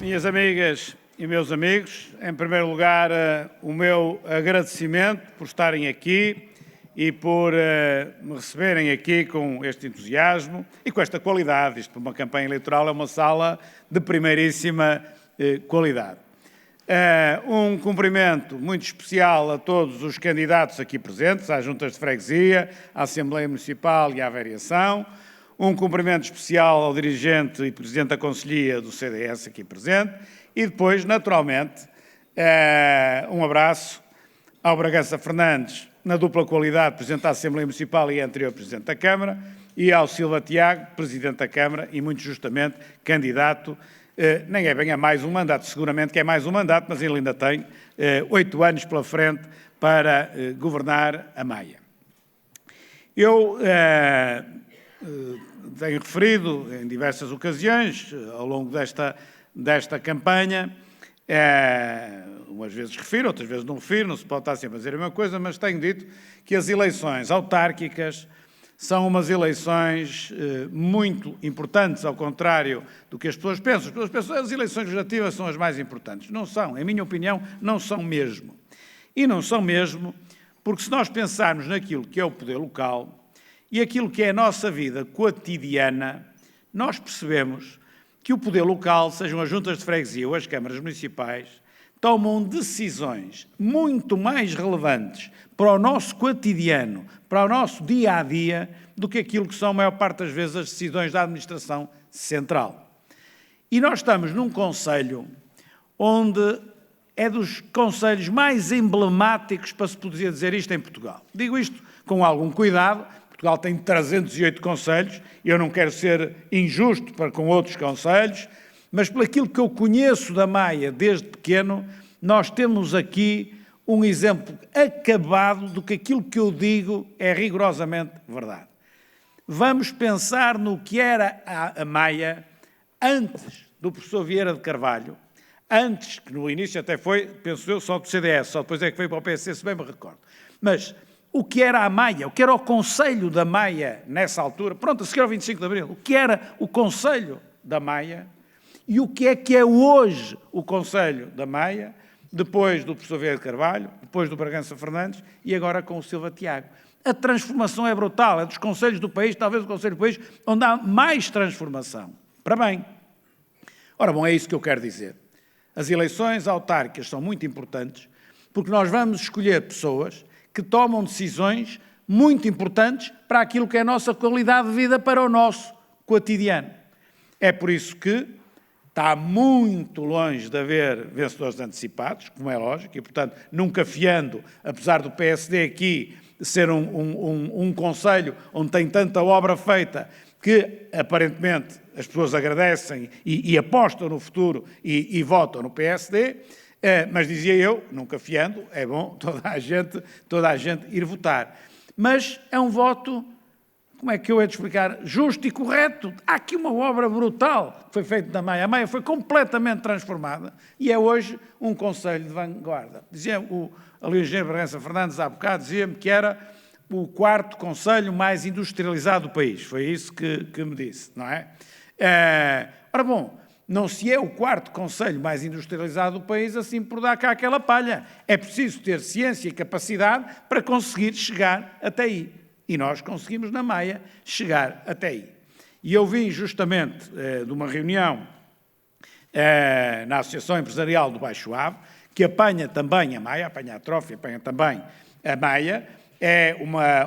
Minhas amigas e meus amigos, em primeiro lugar, o meu agradecimento por estarem aqui e por me receberem aqui com este entusiasmo e com esta qualidade. Isto, para uma campanha eleitoral, é uma sala de primeiríssima qualidade. Um cumprimento muito especial a todos os candidatos aqui presentes, às juntas de freguesia, à Assembleia Municipal e à Variação. Um cumprimento especial ao dirigente e presidente da Conselhia do CDS aqui presente. E depois, naturalmente, um abraço ao Bragança Fernandes, na dupla qualidade, Presidente da Assembleia Municipal e anterior Presidente da Câmara, e ao Silva Tiago, Presidente da Câmara e, muito justamente, candidato. Nem é bem a mais um mandato, seguramente que é mais um mandato, mas ele ainda tem 8 anos pela frente para governar a Maia. Eu tenho referido em diversas ocasiões, ao longo desta campanha, umas vezes refiro, outras vezes não refiro, não se pode estar sempre a dizer a mesma coisa, mas tenho dito que as eleições autárquicas são umas eleições muito importantes, ao contrário do que as pessoas pensam. As pessoas pensam que as eleições legislativas são as mais importantes. Não são, em minha opinião, não são mesmo. E não são mesmo porque se nós pensarmos naquilo que é o poder local e aquilo que é a nossa vida cotidiana, nós percebemos que o poder local, sejam as juntas de freguesia ou as câmaras municipais, tomam decisões muito mais relevantes para o nosso cotidiano, para o nosso dia-a-dia, do que aquilo que são, a maior parte das vezes, as decisões da administração central. E nós estamos num concelho onde é dos concelhos mais emblemáticos para se poder dizer isto em Portugal. Digo isto com algum cuidado. Portugal tem 308 concelhos, eu não quero ser injusto para com outros concelhos, mas pelo aquilo que eu conheço da Maia desde pequeno, nós temos aqui um exemplo acabado do que aquilo que eu digo é rigorosamente verdade. Vamos pensar no que era a Maia antes do professor Vieira de Carvalho, antes, que no início até foi, penso eu, só do CDS, só depois é que veio para o PSD, se bem me recordo. Mas o que era a Maia, o que era o Conselho da Maia nessa altura, pronto, a seguir ao 25 de Abril, o que era o Conselho da Maia e o que é hoje o Conselho da Maia, depois do professor Vieira de Carvalho, depois do Bragança Fernandes e agora com o Silva Tiago. A transformação é brutal, é dos concelhos do país, talvez o Conselho do país, onde há mais transformação, para bem. Ora bom, é isso que eu quero dizer. As eleições autárquicas são muito importantes porque nós vamos escolher pessoas que tomam decisões muito importantes para aquilo que é a nossa qualidade de vida, para o nosso cotidiano. É por isso que está muito longe de haver vencedores antecipados, como é lógico, e, portanto, nunca fiando, apesar do PSD aqui ser um concelho onde tem tanta obra feita que, aparentemente, as pessoas agradecem e apostam no futuro e votam no PSD, mas dizia eu, nunca fiando, é bom toda a gente ir votar. Mas é um voto, como é que eu hei de explicar, justo e correto. Há aqui uma obra brutal que foi feita da Maia. A Maia foi completamente transformada e é hoje um concelho de vanguarda. Dizia o engenheiro Bragança Fernandes há bocado, dizia-me que era o 4º concelho mais industrializado do país. Foi isso que me disse, não é? Ora bom, não se é o 4º concelho mais industrializado do país assim por dar cá aquela palha. É preciso ter ciência e capacidade para conseguir chegar até aí. E nós conseguimos, na Maia, chegar até aí. E eu vim justamente de uma reunião na Associação Empresarial do Baixo Ave, que apanha também a Maia, apanha a Trófia, apanha também a Maia. É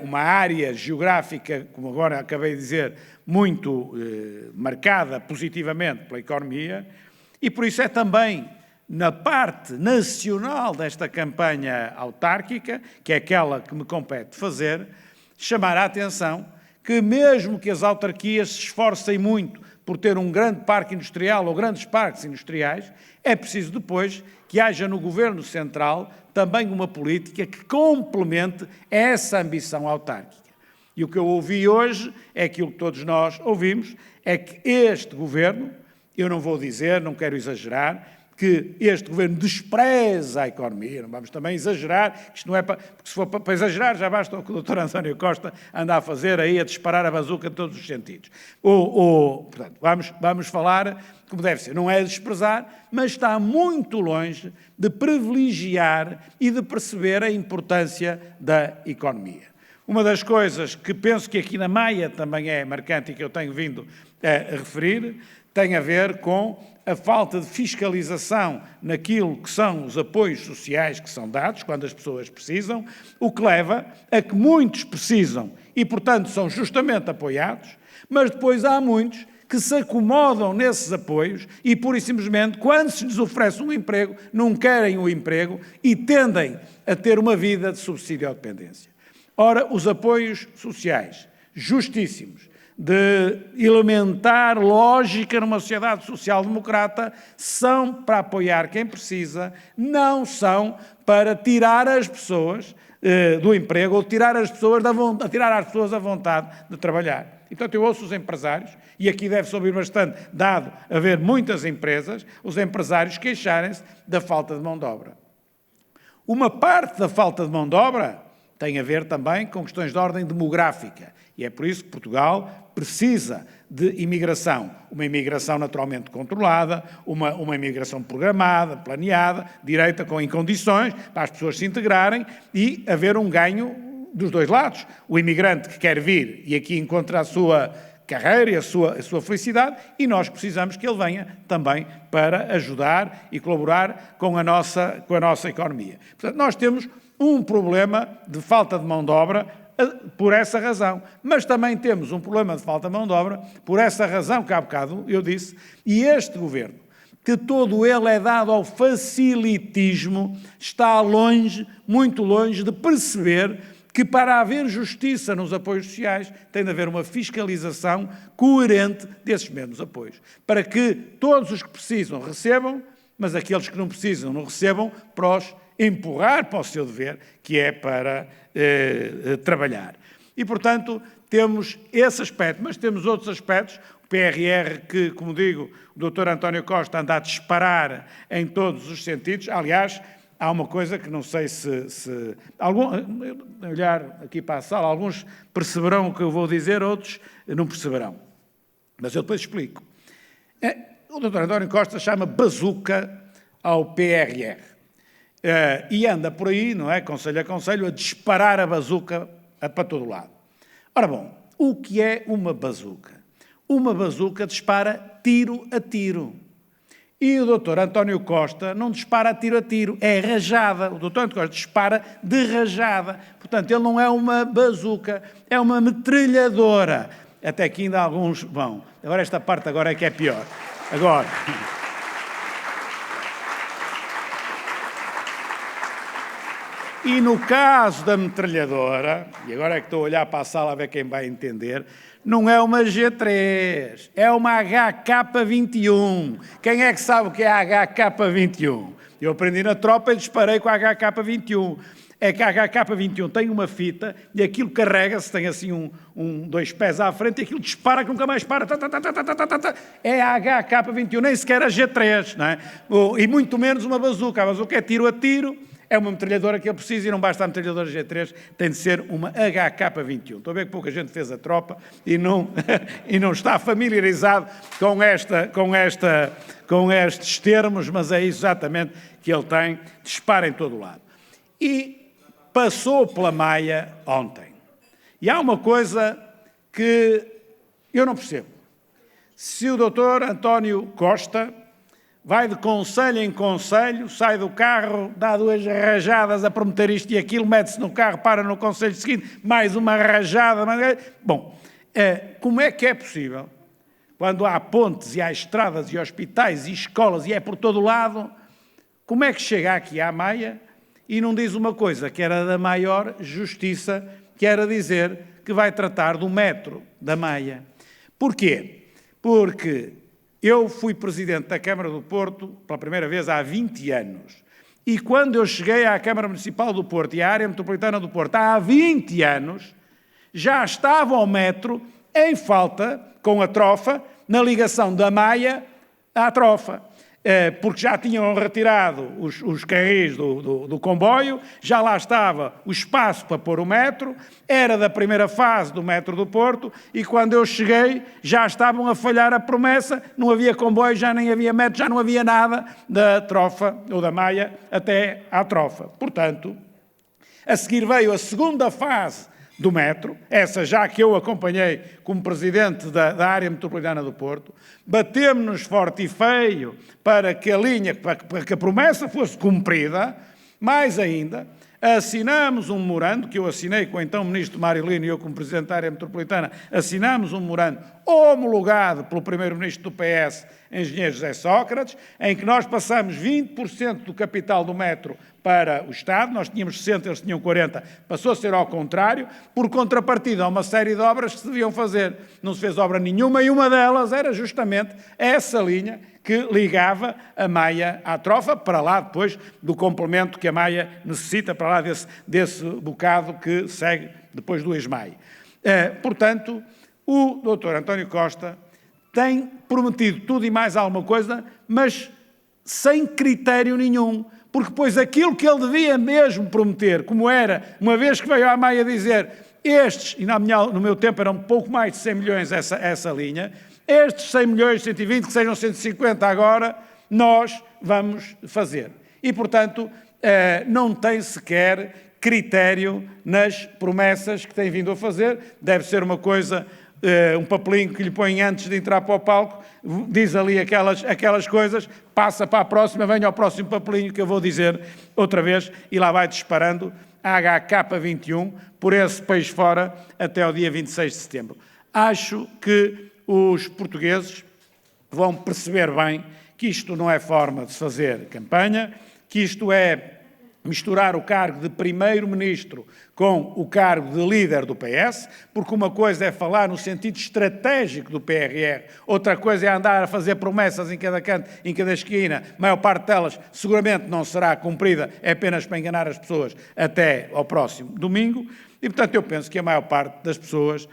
uma área geográfica, como agora acabei de dizer, muito marcada positivamente pela economia, e por isso é também na parte nacional desta campanha autárquica, que é aquela que me compete fazer, chamar a atenção que mesmo que as autarquias se esforcem muito por ter um grande parque industrial ou grandes parques industriais, é preciso depois que haja no Governo Central também uma política que complemente essa ambição autárquica. E o que eu ouvi hoje é aquilo que todos nós ouvimos, é que este Governo, eu não vou dizer, não quero exagerar, que este governo despreza a economia, não vamos também exagerar, isto não é porque se for para exagerar já basta o que o Dr. António Costa anda a fazer aí, a disparar a bazuca em todos os sentidos. Portanto, vamos falar como deve ser, não é desprezar, mas está muito longe de privilegiar e de perceber a importância da economia. Uma das coisas que penso que aqui na Maia também é marcante e que eu tenho vindo a referir, tem a ver com a falta de fiscalização naquilo que são os apoios sociais que são dados, quando as pessoas precisam, o que leva a que muitos precisam e, portanto, são justamente apoiados, mas depois há muitos que se acomodam nesses apoios e, pura e simplesmente, quando se lhes oferece um emprego, não querem o emprego e tendem a ter uma vida de subsídio à dependência. Ora, os apoios sociais, justíssimos, de elementar lógica numa sociedade social-democrata, são para apoiar quem precisa, não são para tirar as pessoas do emprego ou tirar às pessoas a vontade de trabalhar. E, portanto, eu ouço os empresários, e aqui deve-se ouvir bastante, dado haver muitas empresas, os empresários queixarem-se da falta de mão de obra. Uma parte da falta de mão de obra tem a ver também com questões de ordem demográfica, e é por isso que Portugal precisa de imigração. Uma imigração naturalmente controlada, uma imigração programada, planeada, direita, em condições, para as pessoas se integrarem e haver um ganho dos dois lados. O imigrante que quer vir e aqui encontra a sua carreira e a sua felicidade, e nós precisamos que ele venha também para ajudar e colaborar com a nossa economia. Portanto, nós temos um problema de falta de mão de obra por essa razão, mas também temos um problema de falta de mão de obra por essa razão que há bocado eu disse, e este governo, que todo ele é dado ao facilitismo, está longe, muito longe de perceber que para haver justiça nos apoios sociais tem de haver uma fiscalização coerente desses mesmos apoios, para que todos os que precisam recebam, mas aqueles que não precisam não recebam, para os empurrar para o seu dever, que é para trabalhar. E, portanto, temos esse aspecto, mas temos outros aspectos, o PRR que, como digo, o Dr. António Costa anda a disparar em todos os sentidos. Aliás, há uma coisa que não sei se olhar aqui para a sala, alguns perceberão o que eu vou dizer, outros não perceberão. Mas eu depois explico. O Dr. António Costa chama bazuca ao PRR. E anda por aí, não é, conselho a conselho, a disparar a bazuca para todo lado. Ora bom, o que é uma bazuca? Uma bazuca dispara tiro a tiro. E o Dr. António Costa não dispara tiro a tiro, é rajada. O Dr. António Costa dispara de rajada. Portanto, ele não é uma bazuca, é uma metralhadora. Até que ainda alguns vão. Agora esta parte agora é que é pior. Agora... E no caso da metralhadora, e agora é que estou a olhar para a sala a ver quem vai entender, não é uma G3, é uma HK-21. Quem é que sabe o que é a HK-21? Eu aprendi na tropa e disparei com a HK-21. É que a HK-21 tem uma fita e aquilo carrega-se, tem assim dois pés à frente e aquilo dispara que nunca mais para. É a HK-21, nem sequer a G3, não é? E muito menos uma bazuca. A bazuca é tiro a tiro. É uma metralhadora que ele precisa e não basta a metralhadora G3, tem de ser uma HK-21. Estou a ver que pouca gente fez a tropa e não está familiarizado com estes termos, mas é isso exatamente que ele tem, dispara em todo o lado. E passou pela Maia ontem. E há uma coisa que eu não percebo. Se o Dr. António Costa... vai de conselho em conselho, sai do carro, dá duas rajadas a prometer isto e aquilo, mete-se no carro, para no conselho seguinte, mais uma rajada. Bom, como é que é possível, quando há pontes e há estradas e hospitais e escolas e é por todo lado, como é que chega aqui à Maia e não diz uma coisa que era da maior justiça, que era dizer que vai tratar do metro da Maia? Porquê? Porque... eu fui presidente da Câmara do Porto pela primeira vez há 20 anos. E quando eu cheguei à Câmara Municipal do Porto e à área metropolitana do Porto há 20 anos, já estava o metro em falta, com a trofa, na ligação da Maia à trofa. porque já tinham retirado os carris do comboio, já lá estava o espaço para pôr o metro, era da primeira fase do metro do Porto, e quando eu cheguei já estavam a falhar a promessa, não havia comboio, já nem havia metro, já não havia nada da Trofa ou da Maia até à Trofa. Portanto, a seguir veio a segunda fase do metro, essa já que eu acompanhei como presidente da área metropolitana do Porto, batemos-nos forte e feio para que a linha, para que a promessa fosse cumprida, mais ainda, assinamos um memorando, que eu assinei com o então ministro Mário Lino e eu como presidente da área metropolitana, assinamos um memorando homologado pelo primeiro-ministro do PS, engenheiro José Sócrates, em que nós passamos 20% do capital do metro para o Estado, nós tínhamos 60, eles tinham 40, passou a ser ao contrário, por contrapartida a uma série de obras que se deviam fazer. Não se fez obra nenhuma e uma delas era justamente essa linha que ligava a Maia à Trofa, para lá depois do complemento que a Maia necessita, para lá desse bocado que segue depois do Esmaio. Portanto, o Dr. António Costa tem prometido tudo e mais alguma coisa, mas sem critério nenhum, porque depois aquilo que ele devia mesmo prometer, como era, uma vez que veio à Maia dizer, estes, e no meu tempo eram um pouco mais de 100 milhões essa linha, estes 100 milhões, 120, que sejam 150 agora, nós vamos fazer. E, portanto, não tem sequer critério nas promessas que tem vindo a fazer, deve ser uma coisa, um papelinho que lhe põem antes de entrar para o palco, diz ali aquelas coisas, passa para a próxima, venha ao próximo papelinho que eu vou dizer outra vez, e lá vai disparando a HK21 por esse país fora até ao dia 26 de setembro. Acho que os portugueses vão perceber bem que isto não é forma de se fazer campanha, que isto é misturar o cargo de primeiro-ministro com o cargo de líder do PS, porque uma coisa é falar no sentido estratégico do PRR, outra coisa é andar a fazer promessas em cada canto, em cada esquina, a maior parte delas seguramente não será cumprida, é apenas para enganar as pessoas até ao próximo domingo, e portanto eu penso que a maior parte das pessoas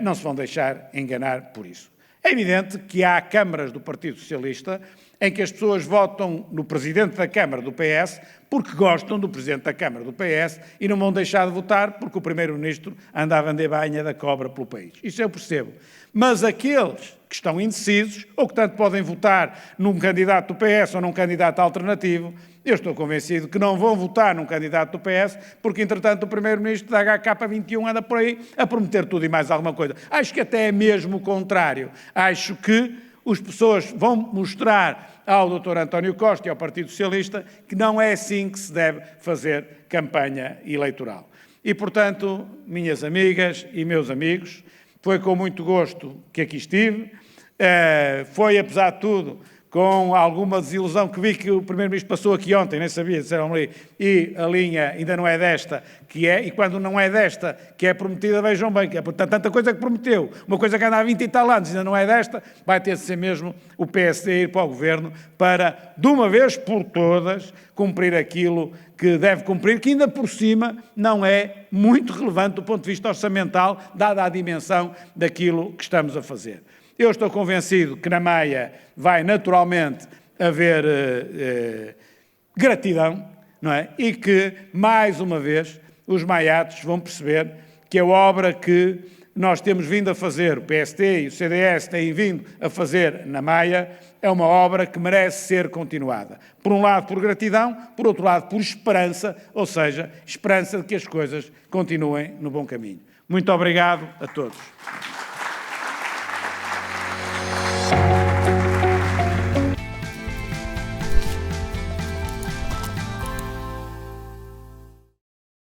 não se vão deixar enganar por isso. É evidente que há câmaras do Partido Socialista em que as pessoas votam no Presidente da Câmara do PS porque gostam do Presidente da Câmara do PS e não vão deixar de votar porque o Primeiro-Ministro anda a vender banha da cobra pelo país. Isso eu percebo. Mas aqueles que estão indecisos ou que tanto podem votar num candidato do PS ou num candidato alternativo, eu estou convencido que não vão votar num candidato do PS porque, entretanto, o Primeiro-Ministro da HK21 anda por aí a prometer tudo e mais alguma coisa. Acho que até é mesmo o contrário. Acho que as pessoas vão mostrar ao Dr. António Costa e ao Partido Socialista que não é assim que se deve fazer campanha eleitoral. E, portanto, minhas amigas e meus amigos, foi com muito gosto que aqui estive, foi, apesar de tudo, com alguma desilusão que vi que o Primeiro-Ministro passou aqui ontem, nem sabia, disseram ali, e a linha ainda não é desta que é, e quando não é desta que é prometida, vejam bem, que é tanta coisa que prometeu, uma coisa que anda há 20 e tal anos, ainda não é desta, vai ter de ser mesmo o PSD ir para o Governo para, de uma vez por todas, cumprir aquilo que deve cumprir, que ainda por cima não é muito relevante do ponto de vista orçamental, dada a dimensão daquilo que estamos a fazer. Eu estou convencido que na Maia vai naturalmente haver gratidão, não é? E que, mais uma vez, os maiatos vão perceber que a obra que nós temos vindo a fazer, o PST e o CDS têm vindo a fazer na Maia, é uma obra que merece ser continuada. Por um lado, por gratidão, por outro lado, por esperança, ou seja, esperança de que as coisas continuem no bom caminho. Muito obrigado a todos.